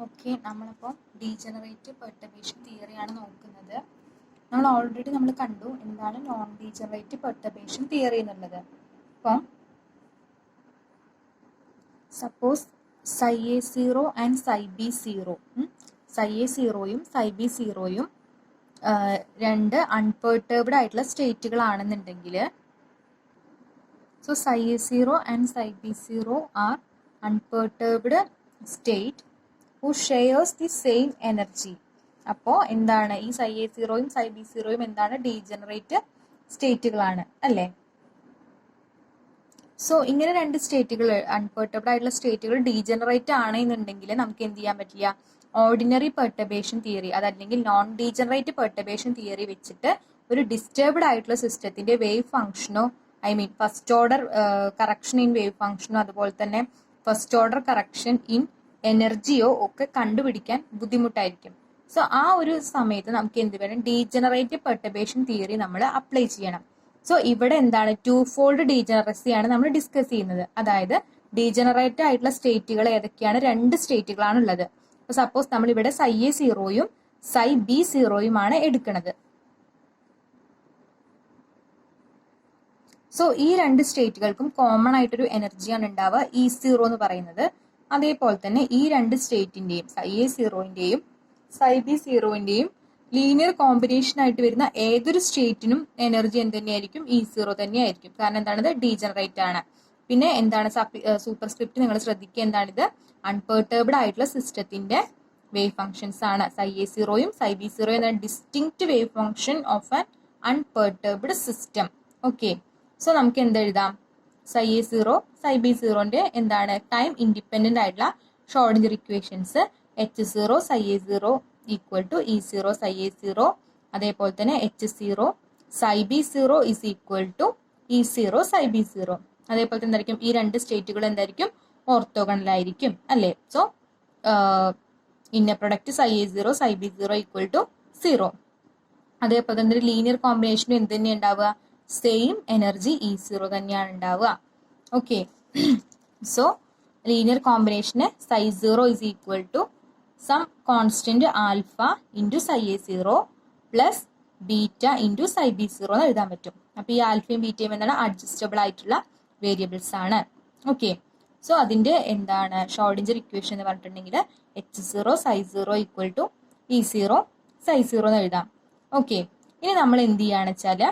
Okay, നമ്മളിപ്പോൾ degenerate perturbation തിയറിയാണ് നോക്കുന്നത്. നമ്മൾ കണ്ടു എന്താണ് നോൺ ഡീജനറേറ്റ് പെർട്ടർബേഷൻ തിയറി എന്നുള്ളത്. അപ്പം suppose psi A zero and psi B zero, psi A സീറോയും സൈ ബി സീറോയും രണ്ട് അൺപെർട്ടേബ്ഡ് ആയിട്ടുള്ള സ്റ്റേറ്റുകളാണെന്നുണ്ടെങ്കിൽ, so psi A zero and psi B zero are unperturbed state who shares the same energy. അപ്പോൾ എന്താണ് ഈ സൈ എ സീറോയും സൈ ബി സീറോയും എന്താണ് ഡീജനറേറ്റ് സ്റ്റേറ്റുകളാണ് അല്ലേ. സോ ഇങ്ങനെ രണ്ട് സ്റ്റേറ്റുകൾ അൺപെർട്ടർബ്ഡ് ആയിട്ടുള്ള സ്റ്റേറ്റുകൾ ഡീജനറേറ്റ് ആണെന്നുണ്ടെങ്കിൽ നമുക്ക് എന്ത് ചെയ്യാൻ പറ്റില്ല, ഓർഡിനറി പെർട്ടർബേഷൻ തിയറി അതല്ലെങ്കിൽ നോൺ ഡീജനറേറ്റ് പെർട്ടർബേഷൻ തിയറി വെച്ചിട്ട് ഒരു ഡിസ്റ്റർബ്ഡ് ആയിട്ടുള്ള സിസ്റ്റത്തിന്റെ വേവ് ഫംഗ്ഷനോ first order correction in wave ഫംഗ്ഷനോ അതുപോലെ തന്നെ ഫസ്റ്റ് ഓർഡർ കറക്ഷൻ ഇൻ എനർജിയോ ഒക്കെ കണ്ടുപിടിക്കാൻ ബുദ്ധിമുട്ടായിരിക്കും. സോ ആ ഒരു സമയത്ത് നമുക്ക് എന്ത് വേണം, ഡീജനറേറ്റ് പെർട്ടർബേഷൻ തിയറി നമ്മൾ അപ്ലൈ ചെയ്യണം. സോ ഇവിടെ എന്താണ്, ടു ഫോൾഡ് ഡീജനറസിയാണ് നമ്മൾ ഡിസ്കസ് ചെയ്യുന്നത്. അതായത് ഡീജനറേറ്റ് ആയിട്ടുള്ള സ്റ്റേറ്റുകൾ ഏതൊക്കെയാണ്, രണ്ട് സ്റ്റേറ്റുകളാണ് ഉള്ളത്. സപ്പോസ് നമ്മൾ ഇവിടെ സൈ എ സീറോയും സൈ ബി സീറോയുമാണ് എടുക്കുന്നത്. സോ ഈ രണ്ട് സ്റ്റേറ്റുകൾക്കും കോമൺ ആയിട്ടൊരു എനർജിയാണ് ഉണ്ടാവുക, ഇ സീറോ എന്ന് പറയുന്നത്. അതേപോലെ തന്നെ ഈ രണ്ട് സ്റ്റേറ്റിന്റെയും സൈ എ സീറോന്റെയും സൈ ബി സീറോന്റെയും ലീനിയർ കോമ്പിനേഷൻ ആയിട്ട് വരുന്ന ഏതൊരു സ്റ്റേറ്റിനും എനർജി എന്ത് തന്നെയായിരിക്കും, ഇ സീറോ തന്നെയായിരിക്കും. കാരണം എന്താണിത്, ഡീജനറേറ്റ് ആണ്. പിന്നെ എന്താണ് സൂപ്പർ സ്ക്രിപ്റ്റ് നിങ്ങൾ ശ്രദ്ധിക്കുക, എന്താണിത്, അൺപെർട്ടേബ്ഡ് ആയിട്ടുള്ള സിസ്റ്റത്തിന്റെ വേവ് ഫംഗ്ഷൻസ് ആണ്. സൈ എ സീറോയും സൈ ബി സീറോയും എന്താണ്, distinct wave function of an unperturbed system. Okay, so നമുക്ക് എന്തെഴുതാം, psi A zero psi B സീറോന്റെ എന്താണ് ടൈം ഇൻഡിപെൻഡന്റ് ആയിട്ടുള്ള Schrodinger equations, H zero psi A zero equal to E zero psi A zero, അതേപോലെ തന്നെ H zero psi B zero is equal to E zero psi B zero. അതേപോലെ തന്നെ എന്തായിരിക്കും, ഈ രണ്ട് സ്റ്റേറ്റുകൾ എന്തായിരിക്കും, ഓർത്തോഗണൽ ആയിരിക്കും അല്ലേ. So inner product psi A zero psi B zero equal to zero. അതേപോലെ തന്നെ ലീനിയർ കോമ്പിനേഷനും എന്ത് തന്നെയാണ് ഉണ്ടാവുക, സെയിം എനർജി ഇ സീറോ തന്നെയാണ് ഉണ്ടാവുക. ഓക്കെ, സോ ലീനിയർ കോമ്പിനേഷന് psi zero is equal to some constant alpha into psi A zero plus beta into psi B zero എന്ന് എഴുതാൻ പറ്റും. അപ്പൊ ഈ ആൽഫയും ബീറ്റയും എന്താണ്, അഡ്ജസ്റ്റബിൾ ആയിട്ടുള്ള വേരിയബിൾസ് ആണ്. ഓക്കെ, സോ അതിന്റെ എന്താണ് ഷ്രോഡിംഗർ ഇക്വേഷൻ എന്ന് പറഞ്ഞിട്ടുണ്ടെങ്കിൽ H zero psi zero equal to E zero psi zero എന്ന് എഴുതാം. ഓക്കെ, ഇനി നമ്മൾ എന്ത് ചെയ്യാന്ന് വെച്ചാൽ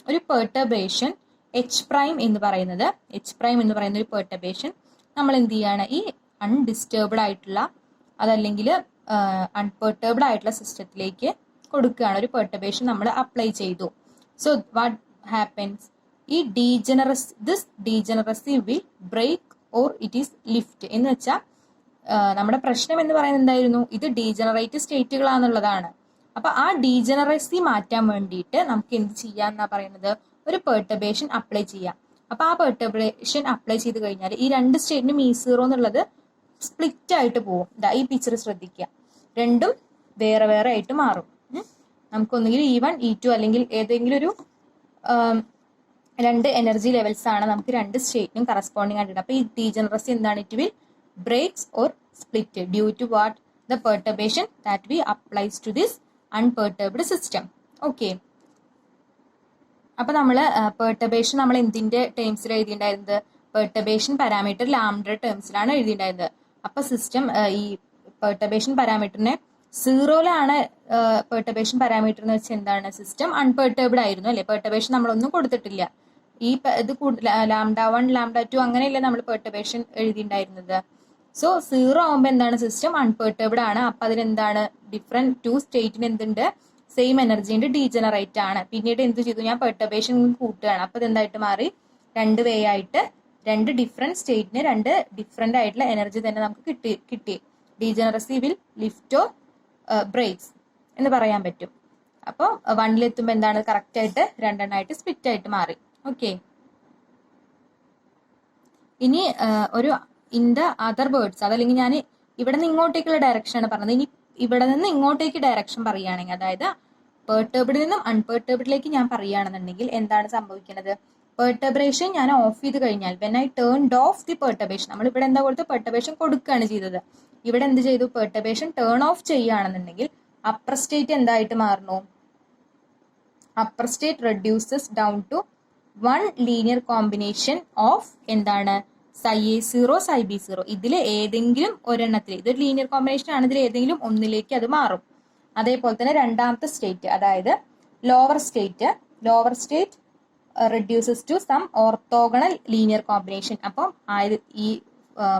ഒരു പെർട്ടർബേഷൻ എച്ച് പ്രൈം എന്ന് പറയുന്നത് ഒരു പെർട്ടർബേഷൻ നമ്മൾ എന്ത് ചെയ്യാണ്, ഈ അൺഡിസ്റ്റർബ്ഡ് ആയിട്ടുള്ള അതല്ലെങ്കിൽ അൺപെർട്ടർബ്ഡ് ആയിട്ടുള്ള സിസ്റ്റത്തിലേക്ക് കൊടുക്കുകയാണ്. ഒരു പെർട്ടർബേഷൻ നമ്മൾ അപ്ലൈ ചെയ്തു. സോ വാട്ട് ഹാപ്പൻസ്, ഈ this degeneracy will break or it is lift എന്ന് വെച്ചാൽ നമ്മുടെ പ്രശ്നം എന്ന് പറയുന്നത് എന്തായിരുന്നു, ഇത് ഡീജനറേറ്റ് സ്റ്റേറ്റുകളാണെന്നുള്ളതാണ്. അപ്പൊ ആ ഡീജനറസി മാറ്റാൻ വേണ്ടിയിട്ട് നമുക്ക് എന്ത് ചെയ്യാം എന്നാ പറയുന്നത്, ഒരു പെർട്ടർബേഷൻ അപ്ലൈ ചെയ്യാം. അപ്പൊ ആ പെർട്ടർബേഷൻ അപ്ലൈ ചെയ്ത് കഴിഞ്ഞാൽ ഈ രണ്ട് സ്റ്റേറ്റിനും ഇ സീറോ എന്നുള്ളത് സ്പ്ലിറ്റ് ആയിട്ട് പോകും. ഈ പിക്ചർ ശ്രദ്ധിക്കുക, രണ്ടും വേറെ വേറെ ആയിട്ട് മാറും. നമുക്കൊന്നുകിൽ E1 E2 അല്ലെങ്കിൽ ഏതെങ്കിലും ഒരു രണ്ട് എനർജി ലെവൽസ് ആണ് നമുക്ക് രണ്ട് സ്റ്റേറ്റിനും കറസ്പോണ്ടിങ് ആയിട്ട്. അപ്പൊ ഈ ഡീജനറസി എന്താണ്, it will breaks or split due to what, the perturbation that we applies to this unperturbed system. Okay, അപ്പൊ നമ്മള് പെർട്ടർബേഷൻ നമ്മൾ എന്തിന്റെ ടേംസിൽ എഴുതിയിട്ടുണ്ടായിരുന്നത്, പെർട്ടർബേഷൻ പാരാമീറ്റർ ലാംഡയുടെ ടേംസിലാണ് എഴുതിയിട്ടുണ്ടായിരുന്നത്. അപ്പൊ സിസ്റ്റം ഈ പെർട്ടർബേഷൻ പാരാമീറ്ററിനെ സീറോയിലാണ് പെർട്ടർബേഷൻ പാരാമീറ്റർ എന്ന് വെച്ചാൽ എന്താണ്, സിസ്റ്റം അൺപെർട്ടർബ്ഡ് ആയിരുന്നു അല്ലെ, പെർട്ടർബേഷൻ നമ്മളൊന്നും കൊടുത്തിട്ടില്ല. ഈ ഇത് ലാംഡ 1 ലാംഡ 2 അങ്ങനെയല്ലേ നമ്മൾ പെർട്ടർബേഷൻ എഴുതിയിട്ടുണ്ടായിരുന്നത്. സോ സീറോ ആകുമ്പോൾ എന്താണ്, സിസ്റ്റം അൺപെർട്ടർബ്ഡ് ആണ്. അപ്പൊ അതിനെന്താണ്, ഡിഫറെന്റ് ടു സ്റ്റേറ്റിന് എന്തുണ്ട്, സെയിം എനർജി ഉണ്ട്, ഡീജനറേറ്റ് ആണ്. പിന്നീട് എന്ത് ചെയ്തു, ഞാൻ പെർട്ടർബേഷൻ കൂട്ടുകയാണ്. അപ്പൊ ഇതെന്തായിട്ട് മാറി, രണ്ട് വേ ആയിട്ട് രണ്ട് ഡിഫറെന്റ് സ്റ്റേറ്റിന് രണ്ട് ഡിഫറെന്റ് ആയിട്ടുള്ള എനർജി തന്നെ നമുക്ക് കിട്ടി. Degeneracy will lift or breaks എന്ന് പറയാൻ പറ്റും. അപ്പോൾ 1-ലെത്തുമ്പോൾ എന്താണ്, കറക്റ്റ് ആയിട്ട് രണ്ടെണ്ണമായിട്ട് സ്പ്ലിറ്റ് ആയിട്ട് മാറി. ഓക്കെ, ഇനി ഒരു ഇൻ ദ അതർ വേർഡ്സ്, അതല്ലെങ്കിൽ ഞാൻ ഇവിടെ നിന്ന് ഇങ്ങോട്ടേക്കുള്ള ഡയറക്ഷൻ ആണ് പറഞ്ഞത്. ഇനി ഇവിടെ നിന്ന് ഇങ്ങോട്ടേക്ക് ഡയറക്ഷൻ പറയുകയാണെങ്കിൽ, അതായത് പെർട്ടർബ്ഡിൽ നിന്നും അൺപെർട്ടർബ്ഡിലേക്ക് ഞാൻ പറയുകയാണെന്നുണ്ടെങ്കിൽ എന്താണ് സംഭവിക്കുന്നത്, പെർട്ടർബേഷൻ ഞാൻ ഓഫ് ചെയ്ത് കഴിഞ്ഞാൽ, when I turned off the perturbation, നമ്മൾ ഇവിടെ എന്താ കൊടുത്തത്, പെർട്ടർബേഷൻ കൊടുക്കുകയാണ് ചെയ്തത്. ഇവിടെ എന്ത് ചെയ്തു, പെർട്ടർബേഷൻ ടേൺ ഓഫ് ചെയ്യുകയാണെന്നുണ്ടെങ്കിൽ അപ്പർ സ്റ്റേറ്റ് എന്തായിട്ട് മാറുന്നു, upper state reduces down to one linear combination of എന്താണ് psi a0 psi b0. ഇതിൽ ഏതെങ്കിലും ഒരെണ്ണത്തിൽ, ഇതൊരു ലീനിയർ കോമ്പിനേഷൻ ആണ്, ഇതിൽ ഏതെങ്കിലും ഒന്നിലേക്ക് അത് മാറും. അതേപോലെ തന്നെ രണ്ടാമത്തെ സ്റ്റേറ്റ്, അതായത് lower state reduces to some orthogonal linear combination. അപ്പം ഈ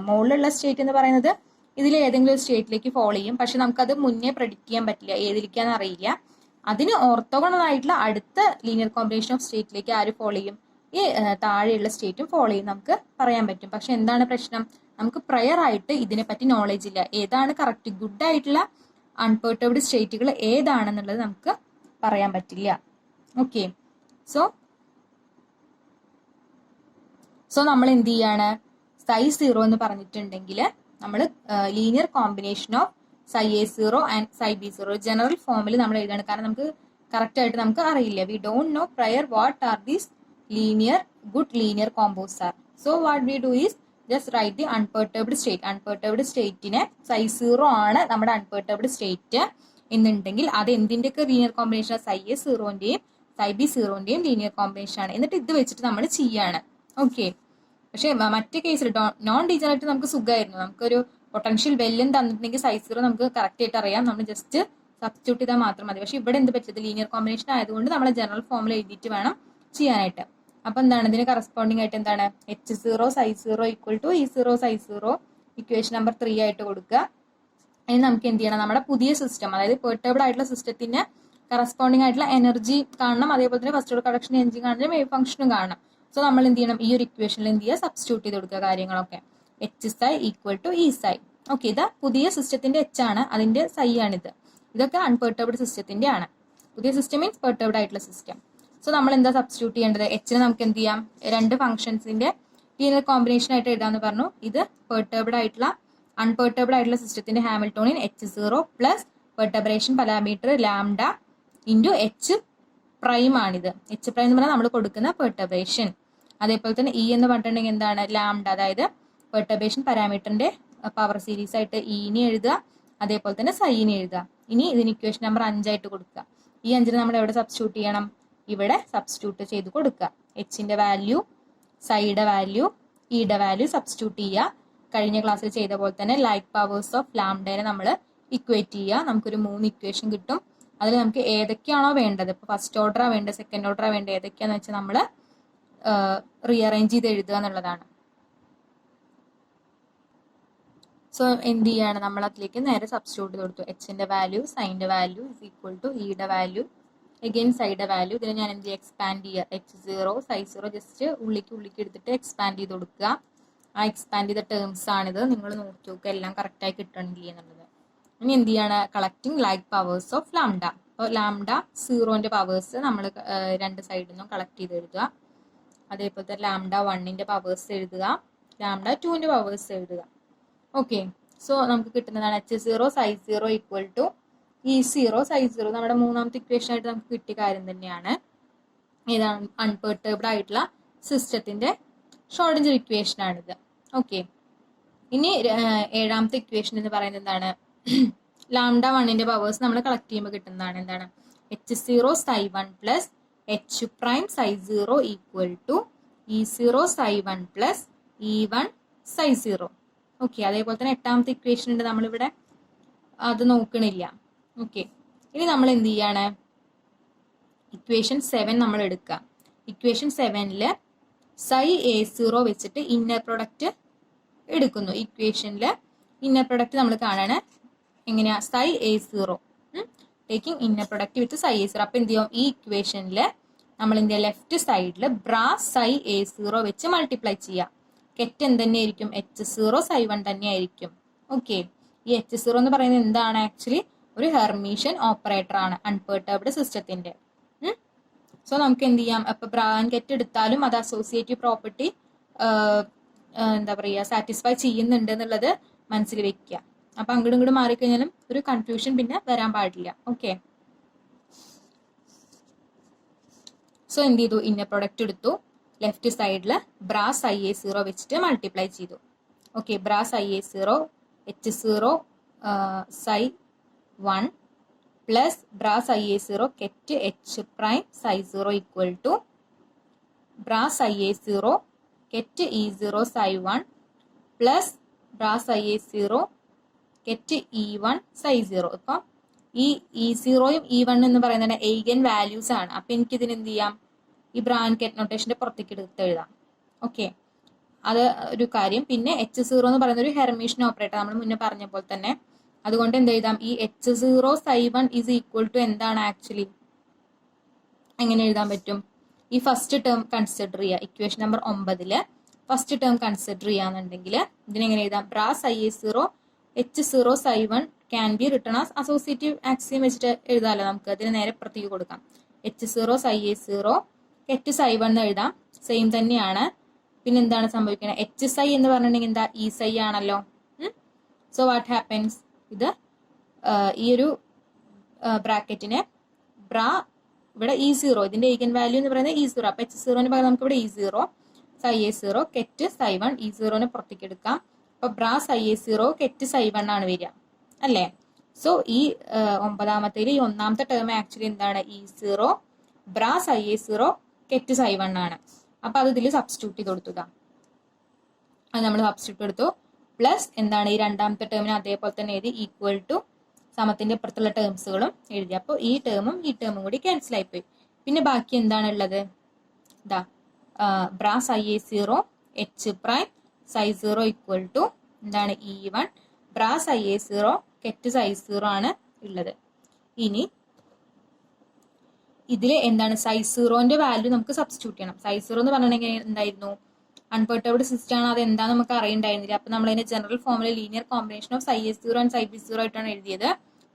മുകളിലുള്ള സ്റ്റേറ്റ് എന്ന് പറയുന്നത് ഇതിൽ ഏതെങ്കിലും ഒരു സ്റ്റേറ്റിലേക്ക് ഫോളോ ചെയ്യും. പക്ഷെ നമുക്കത് മുന്നേ പ്രഡിക്റ്റ് ചെയ്യാൻ പറ്റില്ല, ഏതിരിക്കാന്ന് അറിയില്ല. അതിന് ഓർത്തോഗണൽ ആയിട്ടുള്ള അടുത്ത ലീനിയർ കോമ്പിനേഷൻ ഓഫ് സ്റ്റേറ്റിലേക്ക് ആര് ഫോളോ ചെയ്യും, ഈ താഴെയുള്ള സ്റ്റേറ്റും ഫോളോ ചെയ്യും നമുക്ക് പറയാൻ പറ്റും. പക്ഷെ എന്താണ് പ്രശ്നം, നമുക്ക് പ്രയർ ആയിട്ട് ഇതിനെപ്പറ്റി നോളജ് ഇല്ല. ഏതാണ് കറക്റ്റ് ഗുഡ് ആയിട്ടുള്ള അൺപെർട്ടർബ്ഡ് സ്റ്റേറ്റുകൾ ഏതാണെന്നുള്ളത് നമുക്ക് പറയാൻ പറ്റില്ല. ഓക്കെ, സോ നമ്മൾ എന്ത് ചെയ്യാണ്, psi 0 എന്ന് പറഞ്ഞിട്ടുണ്ടെങ്കിൽ നമ്മൾ linear combination of psi a0 and psi b0 general ഫോമിൽ നമ്മൾ എഴുതാണ്. കാരണം നമുക്ക് കറക്റ്റ് ആയിട്ട് നമുക്ക് അറിയില്ല. We don't know prior what are these good linear combos are. So what we do is just write the unperturbed state. Unperturbed state നെ psi 0 ആണ് നമ്മുടെ unperturbed state എന്നുണ്ടെങ്കിൽ അത് എന്തിൻ്റെയൊക്കെ ലീനിയർ കോമ്പിനേഷൻ, psi a0ന്റെയും psi b0ന്റെയും ലീനിയർ കോമ്പിനേഷൻ ആണ്. എന്നിട്ട് ഇത് വെച്ചിട്ട് നമ്മൾ ചെയ്യാണ്. ഓക്കെ, പക്ഷെ മറ്റേ കേസിൽ നോൺ ഡീജനറേറ്റ് നമുക്ക് സുഖമായിരുന്നു. നമുക്കൊരു പൊട്ടൻഷ്യൽ വെല്ലും തന്നിട്ടുണ്ടെങ്കിൽ psi 0 നമുക്ക് കറക്റ്റ് ആയിട്ട് അറിയാം, നമ്മൾ ജസ്റ്റ് സബ്സ്റ്റിറ്റ്യൂട്ട് ചെയ്താൽ മാത്രം മതി. പക്ഷെ ഇവിടെ എന്ത് പറ്റത്, ലീനിയർ കോമ്പിനേഷൻ ആയതുകൊണ്ട് നമ്മൾ ജനറൽ ഫോമിൽ എഴുതിയിട്ട് വേണം ചെയ്യാനായിട്ട്. അപ്പൊ എന്താണ് ഇതിന് കറസ്പോണ്ടിങ് ആയിട്ട് എന്താണ്, h0 psi 0 equal to e0 psi 0 equation number 3 ആയിട്ട് കൊടുക്കുക. ഇനി നമുക്ക് എന്ത് ചെയ്യണം, നമ്മുടെ പുതിയ സിസ്റ്റം, അതായത് പെർട്ടർബ്ഡ് ആയിട്ടുള്ള സിസ്റ്റത്തിന് കറസ്പോണ്ടിങ് ആയിട്ടുള്ള എനർജി കാണണം, അതേപോലെ തന്നെ ഫസ്റ്റ് ഓർഡർ കണ്ടക്ഷൻ എനർജി കാണണം, വേവ് ഫംഗ്ഷനും കാണണം. സോ നമ്മൾ എന്ത് ചെയ്യണം, ഈ ഒരു ഇക്വേഷനിൽ എന്ത് ചെയ്യുക, സബ്സ്റ്റിറ്റ്യൂട്ട് ചെയ്ത് കൊടുക്കുക കാര്യങ്ങളൊക്കെ. h psi equal to e psi. Okay, ഇത് പുതിയ സിസ്റ്റത്തിന്റെ h ആണ്, അതിന്റെ psi ആണിത്. ഇതൊക്കെ അൺപെർട്ടർബ്ഡ് സിസ്റ്റത്തിന്റെ ആണ്. പുതിയ സിസ്റ്റം മീൻസ് പെർട്ടർബ്ഡ് ആയിട്ടുള്ള സിസ്റ്റം. സോ നമ്മൾ എന്താ സബ്സ്റ്റിറ്റ്യൂട്ട് ചെയ്യേണ്ടത്, എച്ചിനെ നമുക്ക് എന്ത് ചെയ്യാം, രണ്ട് ഫംഗ്ഷൻസിന്റെ ലീനിയർ കോമ്പിനേഷൻ ആയിട്ട് എഴുതാന്ന് പറഞ്ഞു. ഇത് പെർട്ടർബ്ഡ് ആയിട്ടുള്ള അൺപെർട്ടർബ്ഡ് ആയിട്ടുള്ള സിസ്റ്റത്തിന്റെ Hamiltonian h0 plus perturbation parameter lambda into h prime ആണിത്. h പ്രൈം എന്ന് പറഞ്ഞാൽ നമ്മൾ കൊടുക്കുന്ന പെർട്ടർബറേഷൻ. അതേപോലെ തന്നെ ഇ എന്ന് പറഞ്ഞിട്ടുണ്ടെങ്കിൽ എന്താണ്, ലാംഡ, അതായത് പെർട്ടർബറേഷൻ പാരാമീറ്ററിന്റെ പവർ സീരീസ് ആയിട്ട് ഇനി എഴുതുക, അതേപോലെ തന്നെ സൈനെ എഴുതുക. ഇനി ഇതിന് ഇക്വേഷൻ നമ്പർ 5 ആയിട്ട് കൊടുക്കുക. ഈ 5ന് നമ്മൾ എവിടെ സബ്സ്റ്റിറ്റ്യൂട്ട് ചെയ്യണം, ഇവിടെ സബ്സ്റ്റിറ്റ്യൂട്ട് ചെയ്ത് കൊടുക്കുക. എച്ചിന്റെ വാല്യൂ, സൈയുടെ വാല്യൂ, ഇയുടെ വാല്യൂ സബ്സ്റ്റിറ്റ്യൂട്ട് ചെയ്യുക. കഴിഞ്ഞ ക്ലാസ്സിൽ ചെയ്ത പോലെ തന്നെ ലൈക്ക് പവേഴ്സ് ഓഫ് ലാംഡയെ നമ്മൾ ഇക്വേറ്റ് ചെയ്യുക. നമുക്കൊരു 3 ഇക്വേഷൻ കിട്ടും. അതിൽ നമുക്ക് ഏതൊക്കെയാണോ വേണ്ടത്, ഇപ്പോൾ ഫസ്റ്റ് ഓർഡറാണ് വേണ്ടത്, സെക്കൻഡ് ഓർഡറാണ് വേണ്ടത്, ഏതൊക്കെയാണെന്ന് വെച്ചാൽ നമ്മൾ റീഅറേഞ്ച് ചെയ്ത് എഴുതുക എന്നുള്ളതാണ്. സോ എന്ത് ചെയ്യാണ്, നമ്മൾ അതിലേക്ക് നേരെ സബ്സ്റ്റിറ്റ്യൂട്ട് ചെയ്ത് കൊടുത്തു. എച്ചിന്റെ വാല്യൂ, സൈൻ്റെ വാല്യൂ ഇസ് ഈക്വൽ ടു ഇയുടെ വാല്യൂ അഗെയിൻ സൈഡ് വാല്യൂ. ഇതിനെ ഞാൻ എന്ത് എക്സ്പാൻഡ് ചെയ്യുക, h0 psi 0 ജസ്റ്റ് ഉള്ളിക്ക് എടുത്തിട്ട് എക്സ്പാൻഡ് ചെയ്ത് കൊടുക്കുക. ആ എക്സ്പാൻഡ് ചെയ്ത ടേംസ് ആണിത്. നിങ്ങൾ നോക്കി നോക്കുക എല്ലാം കറക്റ്റായി കിട്ടണില്ലേ എന്നുള്ളത്. ഇനി എന്ത് ചെയ്യാണ്, collecting like powers of lambda. അപ്പോൾ ലാംഡ 0ന്റെ പവേഴ്സ് നമ്മൾ രണ്ട് സൈഡിൽ നിന്നും കളക്ട് ചെയ്ത് എഴുതുക. അതേപോലെ തന്നെ ലാംഡ 1ന്റെ പവേഴ്സ് എഴുതുക, ലാംഡ 2ന്റെ പവേഴ്സ് എഴുതുക. ഓക്കെ, സോ നമുക്ക് കിട്ടുന്നതാണ് h0 psi 0 equal to e0 psi 0. നമ്മുടെ മൂന്നാമത്തെ ഇക്വേഷൻ ആയിട്ട് നമുക്ക് കിട്ടിയ കാര്യം തന്നെയാണ്. ഇതാണ് അൺപെർട്ടർബ്ഡ് ആയിട്ടുള്ള സിസ്റ്റത്തിന്റെ ഷ്രോഡിഞ്ചർ ഇക്വേഷൻ ആണിത്. ഓക്കെ, ഇനി ഏഴാമത്തെ ഇക്വേഷൻ എന്ന് പറയുന്നത് എന്താണ്, ലാംഡ 1ന്റെ പവേഴ്സ് നമ്മൾ കളക്ട് ചെയ്യുമ്പോൾ കിട്ടുന്നതാണ്. എന്താണ്, h0 psi 1 plus h prime psi 0 equal to e0 psi 1 plus e1 psi 0. Okay, അതേപോലെ തന്നെ എട്ടാമത്തെ ഇക്വേഷൻ ഉണ്ട്, നമ്മളിവിടെ അത് നോക്കണില്ല. ഓക്കെ, ഇനി നമ്മൾ എന്ത് ചെയ്യാണ്, ഇക്വേഷൻ 7 നമ്മൾ എടുക്കുക. ഇക്വേഷൻ 7ൽ psi a0 വെച്ചിട്ട് ഇന്നർ പ്രൊഡക്റ്റ് എടുക്കുന്നു. ഇക്വേഷനിൽ ഇന്നർ പ്രൊഡക്റ്റ് നമ്മൾ കാണാണ് എങ്ങനെയാ, psi a0 taking inner product വിത്ത് psi a0. അപ്പൊ എന്ത് ചെയ്യും, ഈ ഇക്വേഷനിൽ നമ്മൾ എന്ത് ചെയ്യുക, ലെഫ്റ്റ് സൈഡിൽ ബ്രാസ് psi a0 വെച്ച് മൾട്ടിപ്ലൈ ചെയ്യാം. കെറ്റ് എന്ത് തന്നെയായിരിക്കും, h0 psi 1 തന്നെയായിരിക്കും. ഓക്കെ, ഈ h0 എന്ന് പറയുന്നത് എന്താണ്, ആക്ച്വലി ഒരു ഹെർമീഷ്യൻ ഓപ്പറേറ്റർ ആണ് അൺപെർട്ടർബ്ഡ് സിസ്റ്റത്തിന്റെ. സോ നമുക്ക് എന്ത് ചെയ്യാം, അപ്പൊ ബ്രാക്കറ്റ് എടുത്താലും അത് അസോസിയേറ്റീവ് പ്രോപ്പർട്ടി എന്താ പറയുക സാറ്റിസ്ഫൈ ചെയ്യുന്നുണ്ട് എന്നുള്ളത് മനസ്സിൽ വെക്കുക. അപ്പൊ അങ്ങോട്ടും ഇങ്ങോട്ടും മാറിക്കഴിഞ്ഞാലും ഒരു കൺഫ്യൂഷൻ പിന്നെ വരാൻ പാടില്ല. ഓക്കെ, സോ എന്ത് ചെയ്തു, ഇന്നർ പ്രൊഡക്റ്റ് എടുത്തു, ലെഫ്റ്റ് സൈഡിൽ ബ്രാസ് psi a0 വെച്ചിട്ട് മൾട്ടിപ്ലൈ ചെയ്തു. Okay, brass psi a0 H0 psi 1 plus brass IA0 ket H prime psi 0 equal to brass IA0 ket E0 psi 1 plus brass IA0 ket E1 psi 0. ഇപ്പം ഈ E0യും E1 എന്ന് പറയുന്നത് eigen values ആണ്. അപ്പൊ എനിക്ക് ഇതിന് എന്ത് ചെയ്യാം, ഈ ബ്രാക്കറ്റ് നൊട്ടേഷന്റെ പുറത്തേക്ക് എടുത്ത് എഴുതാം. ഓക്കെ, അത് ഒരു കാര്യം. പിന്നെ H0 എന്ന് പറയുന്ന ഒരു ഹെർമീഷ്യൻ ഓപ്പറേറ്റർ നമ്മൾ മുന്നേ പറഞ്ഞ പോലെ തന്നെ, അതുകൊണ്ട് എന്ത് എഴുതാം, ഈ H0 psi 1 is equal to എന്താണ് ആക്ച്വലി, എങ്ങനെ എഴുതാൻ പറ്റും, ഈ ഫസ്റ്റ് ടേം കൺസിഡർ ചെയ്യുക. Equation number 9 first term consider ചെയ്യാന്നുണ്ടെങ്കിൽ ഇതിനെങ്ങനെ എഴുതാം, bras IA0 H0 psi 1 can be written as associative axiom വെച്ചിട്ട് എഴുതാമല്ലോ. നമുക്ക് അതിന് നേരെ പ്രത്യേകം കൊടുക്കാം. H0 psi A0 ket psi 1 എന്ന് എഴുതാം, സെയിം തന്നെയാണ്. പിന്നെ എന്താണ് സംഭവിക്കുന്നത്, എച്ച് സൈ എന്ന് പറഞ്ഞിട്ടുണ്ടെങ്കിൽ എന്താ, ഇ സൈ ആണല്ലോ. സോ വാട്ട് ഹാപ്പൻസ്, ഇത് ഈ ഒരു ബ്രാക്കറ്റിന് ബ്രാ ഇവിടെ E0, ഇതിന്റെ ഈഗൻ വാല്യൂ എന്ന് പറയുന്നത് E0. അപ്പൊ H0ന് പകരം നമുക്ക് ഇവിടെ E0 psi A0 ket psi 1 E0നെ പുറത്തേക്ക് എടുക്കാം. അപ്പൊ ബ്രാ psi A0 ket psi 1 ആണ് വരിക അല്ലേ. സോ ഈ 9ാമത്തേല് ഈ 1ാമത്തെ ടേം ആക്ച്വലി എന്താണ്, E0 ബ്രാ psi A0 ket psi 1 ആണ്. അപ്പൊ അത് ഇതിൽ സബ്സ്റ്റിറ്റ്യൂട്ട് ചെയ്ത് കൊടുത്തുക. അത് നമ്മൾ സബ്സ്റ്റിറ്റ്യൂട്ട് എടുത്തു. പ്ലസ് എന്താണ്, ഈ 2ാമത്തെ ടേമിന് അതേപോലെ തന്നെ എഴുതി, ഈക്വൽ ടു സമത്തിന്റെ അപ്പുറത്തുള്ള ടേംസുകളും എഴുതി. അപ്പോൾ ഈ ടേമും കൂടി ക്യാൻസൽ ആയിപ്പോയി. പിന്നെ ബാക്കി എന്താണ് ഉള്ളത്, ഇതാ bras IA0 H prime psi 0 equal to എന്താണ്, E1 brass IA0 ket psi 0 ആണ് ഉള്ളത്. ഇനി ഇതില് എന്താണ്, psi 0ന്റെ വാല്യൂ നമുക്ക് സബ്സ്റ്റിറ്റ്യൂട്ട് ചെയ്യണം. psi 0 എന്ന് പറഞ്ഞിട്ടുണ്ടെങ്കിൽ എന്തായിരുന്നു, അൺപെർട്ടർബ്ഡ് സിസ്റ്റം ആണ്, അത് എന്താ നമുക്ക് അറിയണ്ടായിരുന്നില്ല. അപ്പൊ നമ്മൾ അതിന്റെ ജനറൽ ഫോമിൽ linear combination of psi A0 and psi B0 ആയിട്ടാണ് എഴുതിയത്.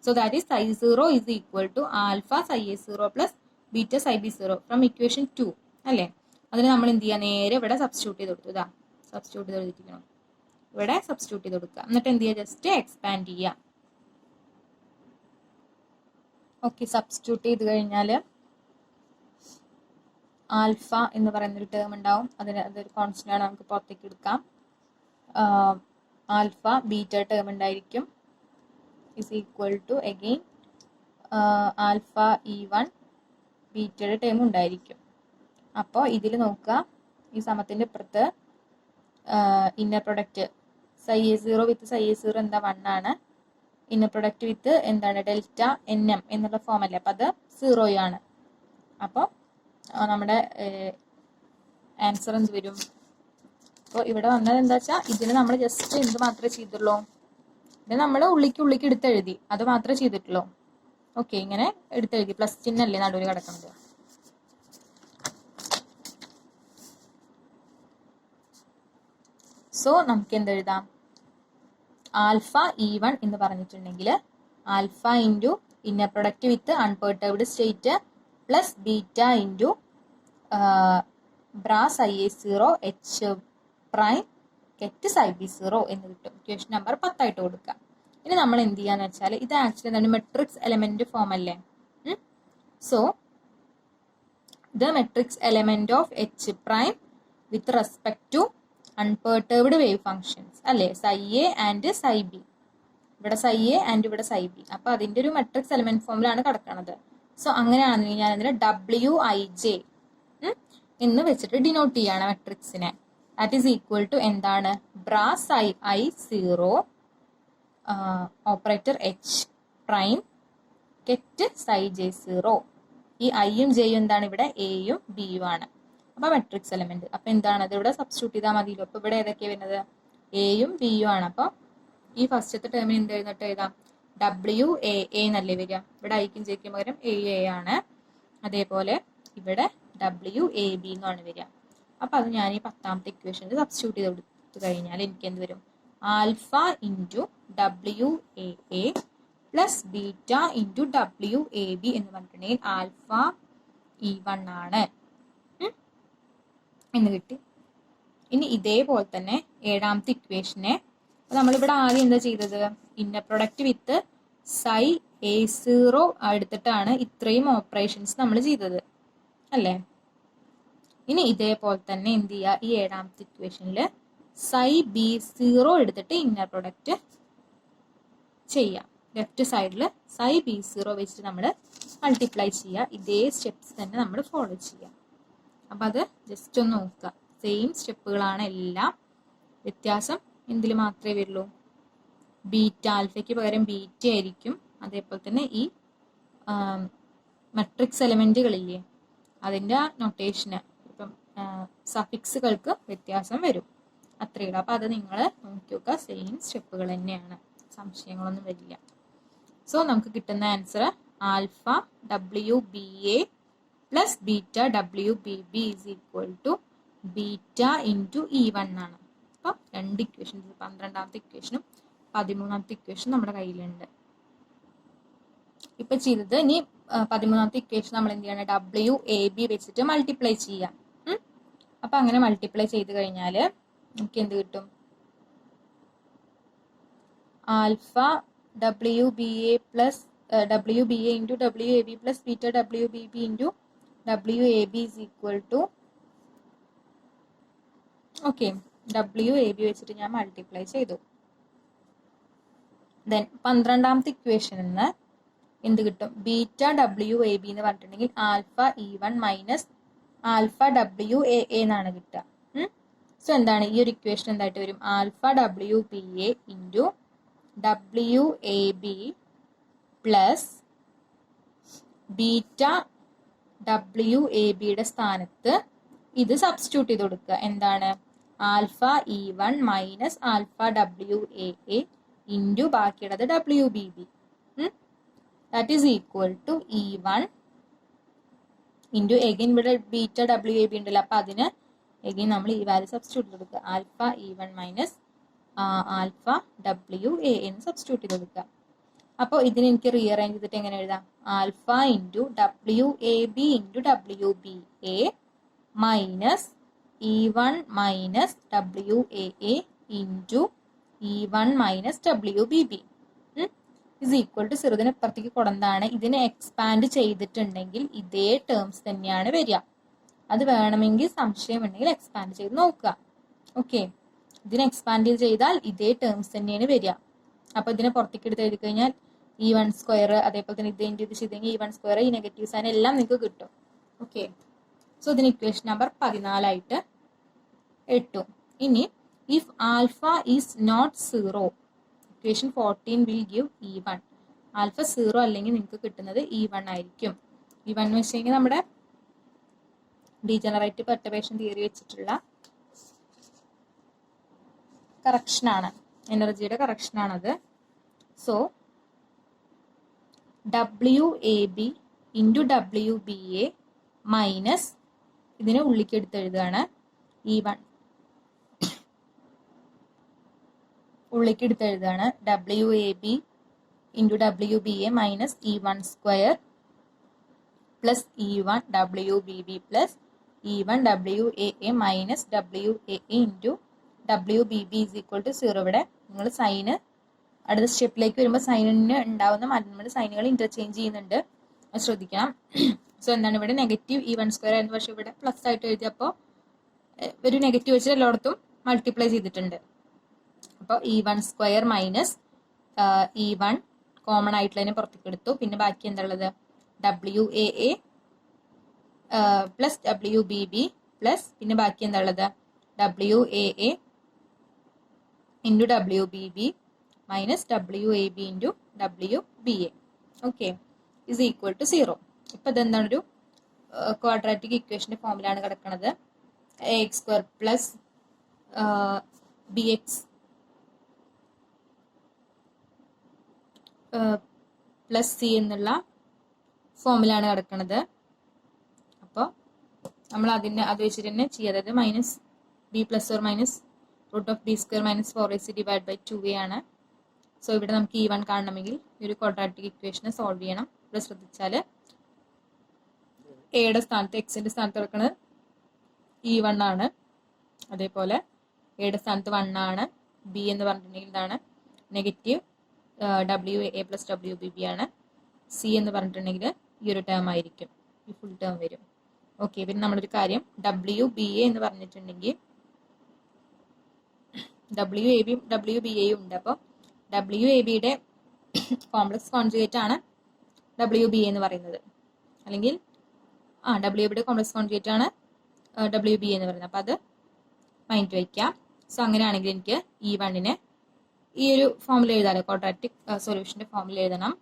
So that is psi 0 is equal to alpha psi A0 plus beta psi B0 from equation 2 അല്ലേ. അതിന് നമ്മൾ എന്ത് ചെയ്യുക, നേരെ ഇവിടെ സബ്സ്റ്റിറ്റ്യൂട്ട് ചെയ്ത് കൊടുത്തു. ഇതാ സബ്സ്റ്റിറ്റ്യൂട്ട് ചെയ്ത് കൊടുത്തിരിക്കണം, ഇവിടെ സബ്സ്റ്റിറ്റ്യൂട്ട് ചെയ്ത് കൊടുക്കുക. എന്നിട്ട് എന്ത് ചെയ്യുക, ജസ്റ്റ് എക്സ്പാൻഡ് ചെയ്യുക. ഓക്കെ, സബ്സ്റ്റിറ്റ്യൂട്ട് ചെയ്ത് കഴിഞ്ഞാൽ ആൽഫ എന്ന് പറയുന്നൊരു ടേം ഉണ്ടാവും. അതൊരു കോൺസ്റ്റന്റ് ആണ്, നമുക്ക് പുറത്തേക്ക് എടുക്കാം. ആൽഫ ബീറ്റ ടേം ഉണ്ടായിരിക്കും, is equal to again alpha E1 ബീറ്റയുടെ ടേം ഉണ്ടായിരിക്കും. അപ്പോൾ ഇതിൽ നോക്കുക, ഈ സമത്തിന്റെ ഇപ്പുറത്ത് inner product psi A0 with psi A0 എന്താ 1 ആണ്. ഇന്നർ പ്രൊഡക്റ്റ് വിത്ത് എന്താണ്, ഡെൽറ്റ NM എന്നുള്ള ഫോം അല്ലേ, അപ്പം അത് 0 ആണ്. അപ്പോൾ നമ്മുടെ ആൻസർ എന്ത് വരും, അപ്പോൾ ഇവിടെ വന്നത് എന്താ വെച്ചാൽ, ഇതിന് നമ്മൾ ജസ്റ്റ് എന്ത് മാത്രമേ ചെയ്തുള്ളൂ, ഇത് നമ്മൾ ഉള്ളിക്ക് എടുത്തെഴുതി, അത് മാത്രമേ ചെയ്തിട്ടുള്ളൂ. ഓക്കെ, ഇങ്ങനെ എടുത്തെഴുതി, പ്ലസ് ചിഹ്നല്ലേ നടുവിൽ കിടക്കുന്നത്. സോ നമുക്ക് എന്തെഴുതാം, ആൽഫ E1 എന്ന് പറഞ്ഞിട്ടുണ്ടെങ്കിൽ alpha into inner product with unperturbed state plus beta into bras IA0 H prime ket psi B0 എന്ന് കിട്ടും. ഇക്വേഷൻ നമ്പർ 10 ആയിട്ട് കൊടുക്കുക. ഇനി നമ്മൾ എന്ത് ചെയ്യാന്ന് വെച്ചാൽ, ഇത് ആക്ച്വലി എന്താണ്, മെട്രിക്സ് എലമെന്റ് ഫോം അല്ലേ. So the matrix element of H prime with respect to unperturbed wave functions അല്ലേ, psi A and psi B. ഇവിടെ psi A ആൻഡ് ഇവിടെ psi B. അപ്പൊ അതിന്റെ ഒരു മെട്രിക്സ് എലമെന്റ് ഫോമിലാണ് കിടക്കുന്നത്. സോ അങ്ങനെയാണെന്നുണ്ടെങ്കിൽ ഞാൻ അതിന് WIJ എന്ന് വെച്ചിട്ട് ഡിനോട്ട് ചെയ്യാണ് മെട്രിക്സിനെ. ദാറ്റ് ഈസ് ഈക്വൽ ടു എന്താണ്, brass I0 operator H prime ket psi J0. ഈ ഐയും ജെയും എന്താണ്, ഇവിടെ എയും ബിയും ആണ്. അപ്പൊ മെട്രിക്സ് എലമെന്റ്. അപ്പൊ എന്താണ്, അത് ഇവിടെ സബ്സ്റ്റിറ്റ്യൂട്ട് ചെയ്താൽ മതിയല്ലോ. അപ്പൊ ഇവിടെ ഏതൊക്കെയാണ് വരുന്നത്, എയും ബിയും ആണ്. അപ്പൊ ഈ ഫസ്റ്റത്തെ ടേമിന് എന്ത് എഴുന്നിട്ട് എഴുതാം, WAA എന്നല്ലേ വരിക. ഇവിടെ ഐക്കും ജെക്കും പകരം AA ആണ്. അതേപോലെ ഇവിടെ WAB എന്നാണ് വരിക. അപ്പൊ അത് ഞാൻ ഈ 10ാമത്തെ ഇക്വേഷനിൽ സബ്സ്റ്റിറ്റ്യൂട്ട് ചെയ്ത് കൊടുത്തു കഴിഞ്ഞാൽ എനിക്ക് എന്ത് വരും, alpha into WAA plus beta into WAB എന്ന് പറഞ്ഞിട്ടുണ്ടെങ്കിൽ ആൽഫ E1 ആണ് എന്ന് കിട്ടി. ഇനി ഇതേപോലെ തന്നെ 7ാമത്തെ ഇക്വേഷനെ നമ്മളിവിടെ ആദ്യം എന്താ ചെയ്തത്, ഇന്നർ പ്രൊഡക്റ്റ് വിത്ത് psi A0 എടുത്തിട്ടാണ് ഇത്രയും ഓപ്പറേഷൻസ് നമ്മൾ ചെയ്തത് അല്ലേ. ഇനി ഇതേപോലെ തന്നെ എന്ത് ചെയ്യുക, ഈ 7ാമത്തെ ഇക്വേഷനിൽ psi B0 എടുത്തിട്ട് ഇന്നർ പ്രൊഡക്റ്റ് ചെയ്യാം. ലെഫ്റ്റ് സൈഡിൽ സൈ B0 വെച്ചിട്ട് നമ്മൾ മൾട്ടിപ്ലൈ ചെയ്യുക. ഇതേ സ്റ്റെപ്സ് തന്നെ നമ്മൾ ഫോളോ ചെയ്യാം. അപ്പം അത് ജസ്റ്റ് ഒന്ന് നോക്കുക. സെയിം സ്റ്റെപ്പുകളാണ് എല്ലാം. വ്യത്യാസം എന്തിൽ മാത്രമേ വരുള്ളൂ? ബീറ്റ, ആൽഫയ്ക്ക് പകരം ബീറ്റ ആയിരിക്കും. അതേപോലെ തന്നെ ഈ മെട്രിക്സ് എലമെന്റുകളില്ലേ അതിൻ്റെ നൊട്ടേഷന് ഇപ്പം സഫിക്സുകൾക്ക് വ്യത്യാസം വരും. അത്രയേ ഉള്ളൂ. അപ്പം അത് നിങ്ങൾ നോക്കി നോക്കുക. സെയിം സ്റ്റെപ്പുകൾ തന്നെയാണ്, സംശയങ്ങളൊന്നും വരില്ല. സോ നമുക്ക് കിട്ടുന്ന answer alpha WBA plus beta WBB is equal to beta into E1 ആണ്. അപ്പം രണ്ട് ഇക്വേഷൻസ്, 12ാമത്തെ ഇക്വേഷനും 13ാമത്തെ ഇക്വേഷനും നമ്മുടെ കയ്യിലുണ്ട്. ഇപ്പൊ ചെയ്തത് ഇനി 13ാമത്തെ ഇക്വേഷൻ നമ്മൾ എന്ത് ചെയ്യണം? WAB വെച്ചിട്ട് മൾട്ടിപ്ലൈ ചെയ്യാം. അപ്പൊ അങ്ങനെ മൾട്ടിപ്ലൈ ചെയ്ത് കഴിഞ്ഞാൽ നമുക്ക് എന്ത് കിട്ടും? Alpha WBA plus WBA into WAB plus beta WBB into WAB is equal to okay WAB വെച്ചിട്ട് ഞാൻ മൾട്ടിപ്ലൈ ചെയ്തു. ദെൻ 12ാമത്തെ ഇക്വേഷനിൽ നിന്ന് എന്ത് കിട്ടും? ബീറ്റ WAB എന്ന് പറഞ്ഞിട്ടുണ്ടെങ്കിൽ alpha E1 minus alpha WAA എന്നാണ് കിട്ടുക. സോ എന്താണ് ഈ ഒരു ഇക്വേഷൻ? എന്തായിട്ട് വരും? Alpha WBA into WAB plus beta WABയുടെ സ്ഥാനത്ത് ഇത് സബ്സ്റ്റിറ്റ്യൂട്ട് ചെയ്ത് കൊടുക്കുക. എന്താണ്? Alpha E1 minus alpha WAA into ബാക്കിയുള്ളത് WBB. That is equal to E1 into again ഇവിടെ ബീറ്റ WAB ഉണ്ടല്ലോ, അപ്പം അതിന് എഗെയിൻ നമ്മൾ ഈ വാല്യൂ സബ്സ്റ്റിറ്റ്യൂട്ട് ചെയ്ത് കൊടുക്കുക. Alpha E1 minus alpha WAA എന്ന് സബ്സ്റ്റിറ്റ്യൂട്ട് ചെയ്ത് കൊടുക്കുക. അപ്പോൾ ഇതിന് എനിക്ക് റീഅറേഞ്ച് ചെയ്തിട്ട് എങ്ങനെ എഴുതാം? Alpha into WAB into WBA minus E1 minus WAA into E1 minus WBB is equal to 0. ഇതിന് ഇപ്പുറത്തേക്ക് കൊടുന്നതാണ്. ഇതിനെ എക്സ്പാൻഡ് ചെയ്തിട്ടുണ്ടെങ്കിൽ ഇതേ ടേംസ് തന്നെയാണ് വരിക. അത് വേണമെങ്കിൽ സംശയമുണ്ടെങ്കിൽ എക്സ്പാൻഡ് ചെയ്ത് നോക്കുക. ഓക്കെ, ഇതിനെ എക്സ്പാൻഡ് ചെയ്താൽ ഇതേ ടേംസ് തന്നെയാണ് വരിക. അപ്പോൾ ഇതിനെ പുറത്തേക്ക് എടുത്ത് എഴുതി കഴിഞ്ഞാൽ E1 സ്ക്വയർ, അതേപോലെ തന്നെ ഇത് ചെയ്തെങ്കിൽ E1 സ്ക്വയർ, ഈ നെഗറ്റീവ് സൈൻ എല്ലാം നിങ്ങൾക്ക് കിട്ടും. ഓക്കെ, സോ ഇതിന് ഇക്വേഷൻ നമ്പർ 14 ഇട്ടു. ഇനി if alpha is not 0, equation 14 will give E1. Alpha 0 അല്ലെങ്കിൽ നിങ്ങൾക്ക് കിട്ടുന്നത് E1 ആയിരിക്കും. E1 എന്ന് വെച്ച് കഴിഞ്ഞാൽ നമ്മുടെ ഡീജനറേറ്റീവ് പെർട്ടർബേഷൻ തിയറി വെച്ചിട്ടുള്ള കറക്ഷനാണ്, എനർജിയുടെ കറക്ഷനാണത്. So WAB into WBA minus ഇതിനെ ഉള്ളിലേക്ക് എടുത്ത് എഴുതുകയാണ്. E1 ഉള്ളിലേക്ക് എടുത്ത് എഴുതുകയാണ്. WAB into WBA minus E1 square plus E1 WBB plus E1 WAA minus WAA into WBB is equal to 0. ഇവിടെ നിങ്ങൾ സൈന് അടുത്ത സ്റ്റെപ്പിലേക്ക് വരുമ്പോൾ സൈനിന് ഉണ്ടാവുന്ന മാറ്റം സൈനുകൾ ഇന്റർചേഞ്ച് ചെയ്യുന്നുണ്ട്, അത് ശ്രദ്ധിക്കണം. സോ എന്താണ് ഇവിടെ നെഗറ്റീവ് E1 സ്ക്വയർ ആയിരുന്നു, പക്ഷെ ഇവിടെ പ്ലസ് ആയിട്ട് എഴുതിയപ്പോൾ ഒരു നെഗറ്റീവ് വെച്ചിട്ട് എല്ലായിടത്തും മൾട്ടിപ്ലൈ ചെയ്തിട്ടുണ്ട്. അപ്പോൾ E1 square minus E1 common ആയിട്ടുള്ളതിനെ പുറത്തേക്ക് എടുത്തു. പിന്നെ ബാക്കി എന്താ ഉള്ളത്? WAA പ്ലസ് WBB പ്ലസ് പിന്നെ ബാക്കി എന്താ ഉള്ളത്? WAA into WBB minus WAB into WBA. Okay, is equal to 0. ഇപ്പം ഇതെന്താണ്? ഒരു ക്വാഡ്രാറ്റിക് ഇക്വേഷൻ്റെ ഫോമിലാണ് കിടക്കുന്നത്. AX square plus BX plus C എന്നുള്ള ഫോമിലാണ് കിടക്കുന്നത്. അപ്പോൾ നമ്മൾ അത് വെച്ചിട്ട് തന്നെ ചെയ്യുക. അതായത് minus B plus or minus root of B square minus 4AC divide by 2A ആണ്. സോ ഇവിടെ നമുക്ക് E1 കാണണമെങ്കിൽ ഈ ഒരു ക്വാഡ്രാറ്റിക് ഇക്വേഷനെ സോൾവ് ചെയ്യണം. ഇവിടെ ശ്രദ്ധിച്ചാൽ എയുടെ സ്ഥാനത്ത് എക്സിൻ്റെ സ്ഥാനത്ത് കിടക്കുന്നത് E1 ആണ്. അതേപോലെ എയുടെ സ്ഥാനത്ത് 1 ആണ്. B എന്ന് പറഞ്ഞിട്ടുണ്ടെങ്കിൽ ഇതാണ് നെഗറ്റീവ് WAA പ്ലസ് WBB ആണ്. C എന്ന് പറഞ്ഞിട്ടുണ്ടെങ്കിൽ ഈ ഒരു ടേം ആയിരിക്കും, ഈ ഫുൾ ടേം വരും. ഓക്കെ, പിന്നെ നമ്മളൊരു കാര്യം WBA എന്ന് പറഞ്ഞിട്ടുണ്ടെങ്കിൽ WAB WBA ഉണ്ട്. അപ്പോൾ WABയുടെ കോംപ്ലക്സ് കോൺജുഗേറ്റ് ആണ് WB എന്ന് പറയുന്നത്. അല്ലെങ്കിൽ WBയുടെ കോംപ്ലക്സ് കോൺജുഗേറ്റ് ആണ് WB എന്ന് പറയുന്നത്. അപ്പം അത് മൈൻഡ് വയ്ക്കാം. സോ അങ്ങനെയാണെങ്കിൽ എനിക്ക് E1നെ ഈ ഒരു ഫോമിൽ എഴുതാമല്ലോ, ക്വാഡ്രാറ്റിക് സൊല്യൂഷന്റെ ഫോമിൽ എഴുതണം.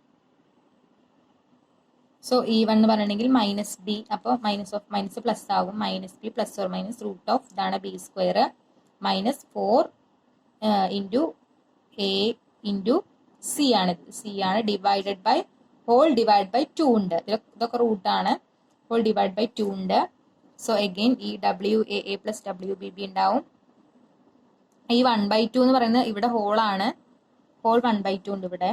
സോ E1 എന്ന് പറഞ്ഞിട്ടുണ്ടെങ്കിൽ -b, അപ്പോൾ മൈനസ് പ്ലസ് ആകും. -b plus or minus root of ഇതാണ് b² -4 into a into c ആണ്. c ആണ് divided by whole divide by 2 ഉണ്ട്. ഇതൊക്കെ റൂട്ടാണ്. ഹോൾ ഡിവൈഡ് ബൈ 2 ഉണ്ട്. സോ അഗെയിൻ ഈ WAA പ്ലസ് WBB ഉണ്ടാവും. ഈ 1/2 എന്ന് പറയുന്നത് ഇവിടെ ഹോളാണ്. ഹോൾ 1/2 ഉണ്ട് ഇവിടെ.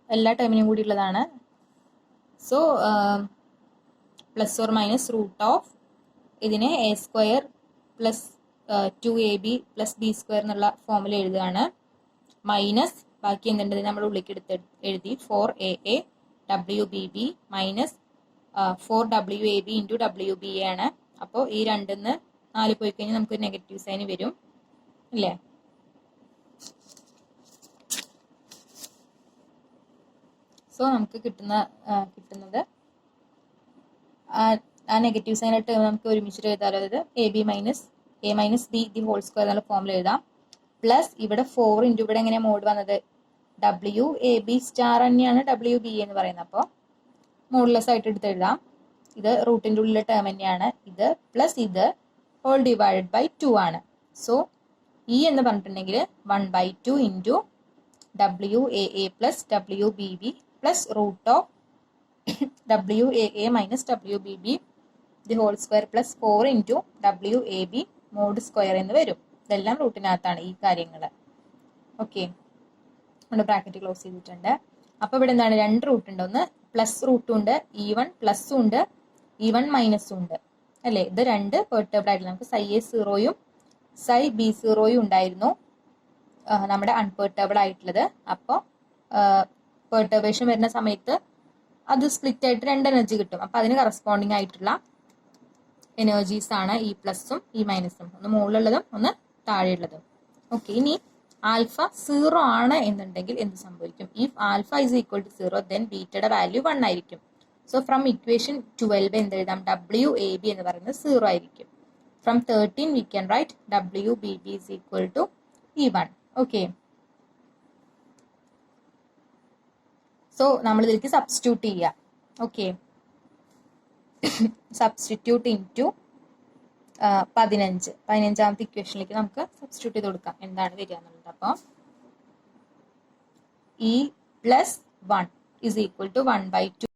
എല്ലാ ടേമിനും കൂടി ഉള്ളതാണ്. So plus or minus root of ഇതിനെ A² plus 2AB plus B² എന്നുള്ള ഫോമിൽ എഴുതുകയാണ്. മൈനസ് ബാക്കി എന്തുണ്ട് നമ്മൾ ഉള്ളിലേക്ക് എഴുതി 4AA WBB minus 4WAB into WBA ആണ്. അപ്പോൾ ഈ 2 4 പോയി കഴിഞ്ഞാൽ നമുക്ക് നെഗറ്റീവ് സൈൻ വരും അല്ലേ. സോ നമുക്ക് കിട്ടുന്നത് ആ നെഗറ്റീവ് സൈൻ ടേം നമുക്ക് ഒരുമിച്ചിട്ട് എഴുതാം. അതായത് A minus B the whole square എന്നുള്ള ഫോമിൽ എഴുതാം. പ്ലസ് ഇവിടെ 4 ഇൻറ്റു ഇവിടെ എങ്ങനെയാണ് മോഡ് വന്നത്, WAB സ്റ്റാർ തന്നെയാണ് WBA എന്ന് പറയുന്നത്. അപ്പോൾ മോഡുലെസ് ആയിട്ട് എടുത്ത് എഴുതാം. ഇത് റൂട്ടിൻ്റെ ഉള്ളിലെ ടേം തന്നെയാണ്. ഇത് പ്ലസ് ഇത് ഹോൾ ഡിവൈഡഡ് ബൈ 2 ആണ്. സോ E എന്ന് പറഞ്ഞിട്ടുണ്ടെങ്കിൽ 1/2 into WAA plus WBB plus root of WAA minus WBB the whole square plus 4 into WAB mod square എന്ന് വരും. ഇതെല്ലാം റൂട്ടിനകത്താണ് ഈ കാര്യങ്ങൾ. ഓക്കെ, നമ്മുടെ ബ്രാക്കറ്റ് ക്ലോസ് ചെയ്തിട്ടുണ്ട്. അപ്പോൾ ഇവിടെ എന്താണ്, 2 റൂട്ട് ഉണ്ട്. ഒന്ന് പ്ലസ് റൂട്ടും ഉണ്ട്, E1 പ്ലസ്സും ഉണ്ട്, E1 മൈനസും ഉണ്ട് അല്ലേ. ഇത് 2 പെർട്ടേബിൾ ആയിട്ടില്ല. നമുക്ക് ψA0യും ψB0യും ഉണ്ടായിരുന്നു നമ്മുടെ അൺപെർട്ടേബിൾ ആയിട്ടുള്ളത്. അപ്പോൾ പെർട്ടർബേഷൻ വരുന്ന സമയത്ത് അത് സ്പ്ലിറ്റ് ആയിട്ട് 2 എനർജി കിട്ടും. അപ്പം അതിന് കറസ്പോണ്ടിങ് ആയിട്ടുള്ള എനർജീസ് ആണ് ഈ പ്ലസും ഈ മൈനസും, ഒന്ന് മുകളിലുള്ളതും ഒന്ന് താഴെയുള്ളതും. ഓക്കെ, ഇനി ആൽഫ 0 ആണ് എന്നുണ്ടെങ്കിൽ എന്ത് സംഭവിക്കും? If alpha is equal to 0 then ബീറ്റയുടെ വാല്യൂ 1 ആയിരിക്കും. സോ ഫ്രം ഇക്വേഷൻ 12 എന്ത് എഴുതാം, WAB എന്ന് പറയുന്നത് 0 ആയിരിക്കും. From 13 we can write WBB is equal to E1. Okay, so നമ്മൾ ഇതിലേക്ക് സബ്സ്റ്റിറ്റ്യൂട്ട് ചെയ്യാം. ഓക്കെ, സബ്സ്റ്റിറ്റ്യൂട്ട് ഇൻറ്റു 15ാമത്തെ ഇക്വേഷനിലേക്ക് നമുക്ക് സബ്സ്റ്റിറ്റ്യൂട്ട് ചെയ്ത് കൊടുക്കാം എന്താണ് വരിക എന്നുള്ളത്. അപ്പോൾ E + 1 is equal to 1/2